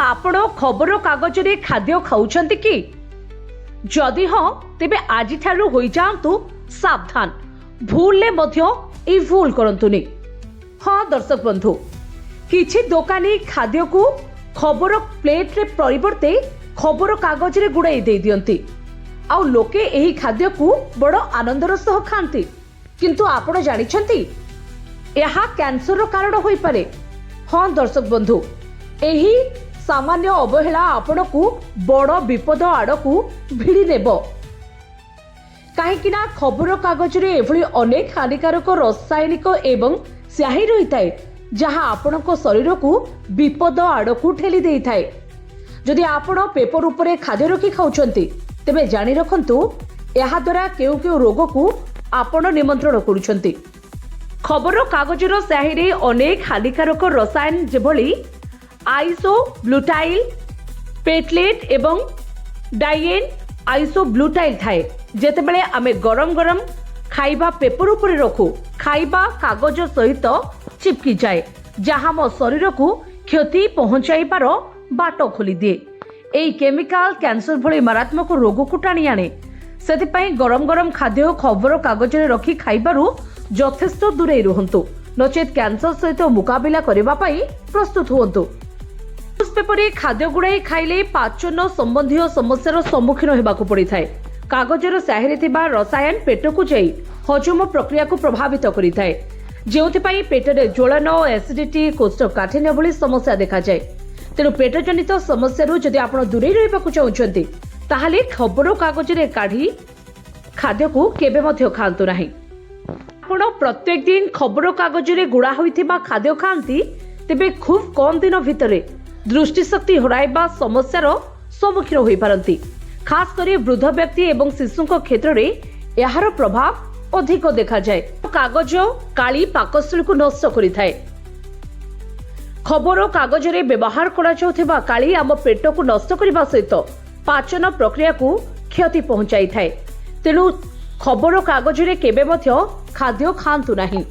आपण खबर कागज रे खाद्य खाउछंती कि जदि हाँ तेबे आजि ठारू होई जांतु सावधान भूलले मध्य ए भूल करंतुनी। हाँ दर्शक बंधु किछि दोकानी खाद्य को खबर प्लेट रे परिवर्ते खबर कागज रे गुड़ाई दे दियंती आउ लोके एही खाद्य को बड़ आनंदर सह खांती किंतु आपण जानिछंती यहा कैंसर रो कारण होई पारे। हाँ दर्शक बंधु एही सामान्य अवहेला आपण को बड़ विपद आड़ को भिड़ी नेब कहीं खबर कागज रे एभली अनेक हानिकारक रासायनिक एवं स्याही रही थाए जहां आपण शरीर को विपद आड़ को ठेली दे थाए। जदि आपण पेपर उपरे खाद्य रखी खाउछंती तेबे जानि रखंतु एहा द्वारा केउ केउ रोग को आपण निमंत्रण करूछंती। खबर कागज रो स्याही रे अनेक हानिकारक रसायन जेभली आइसोब्लूटाइल पेटलेट एवं डाइएन आइसोब्लूटाइल थाए। जेतेबेले आमे गरम गरम खाइबा पेपर उपरे रखू खाइबा कागज सहित चिपकी जाए जहां मो शरीर को क्षति पहुंचाइबार बाट खोली दिए। एई केमिकल कैंसर भली मारात्मक रोग को टाणी आने सेतिपाई गरम गरम खाद्य खबर कागज रे रखी खाइबारु यथेष्ट दूरे रुहंतु नचेत कैंसर सहित मुकाबिला करबा पई प्रस्तुत हुअंतु। न्यूजपेपर खाद्य गुड़ाई खाइले पाचन संबंधी समस्यार सम्मुखीन होबाकू पड़ी थाए। कागजर स्याही थिबा रसायन पेट को जाई हजम प्रक्रिया को प्रभावित करि थाए जेउथिपाई पेटरे ज्वलन एसिडिटी कोष्ठकाठिन्य भली समस्या देखा जाए। तेणु पेट जनित समस्या जदि आपण दूरे रहिबाकू चाहुछंती ताहाले खबर कागज रे काढी खाद्य को केबे मध्य खांतु नाही। आपण प्रत्येक दिन खबर कागज रे गुड़ा होइथिबा खाद्य खांती तेबे खूब कम दिन भितरे दृष्टिशक्ति हराइबा समस्यार सम्मुखीन होई पारंती। खास करी वृद्ध व्यक्ति एवं शिशुଙ୍କ क्षेत्र में यार प्रभाव अधिक देखा जाए। कागज काली पाकस्थली को नष्ट करि थाए। खबर कागज रे व्यवहार करा जाउथिबा काली आम पेट को नष्ट करबा सहित पाचन प्रक्रिया को क्षति पहुंचाई थाए। तेणु खबर कागज रे केबे मध्य खाद्य खांतु नाही।